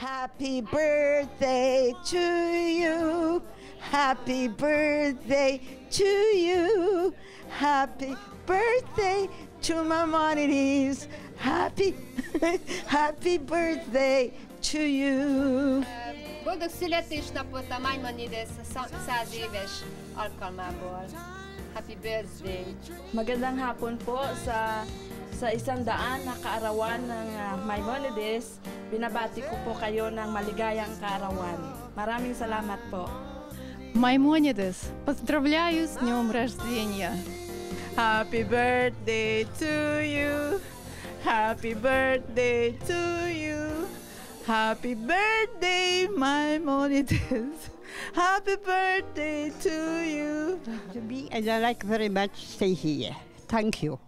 Happy birthday to you. Happy birthday to you. Happy birthday to Maimonides. Happy birthday to you. Boldog születésnapot a Maimonides 100 éves alkalmából. Happy birthday. Magandang hapon po sa 100 na kaarawan ng Maimonides. Binabati ko po kayo ng maligayang kaarawan. Maraming salamat po. Maimonides, поздравляю с днем рождения. Happy birthday to you. Happy birthday to you. Happy birthday, Maimonides. Happy birthday to you. To me, and I like very much stay here. Thank you.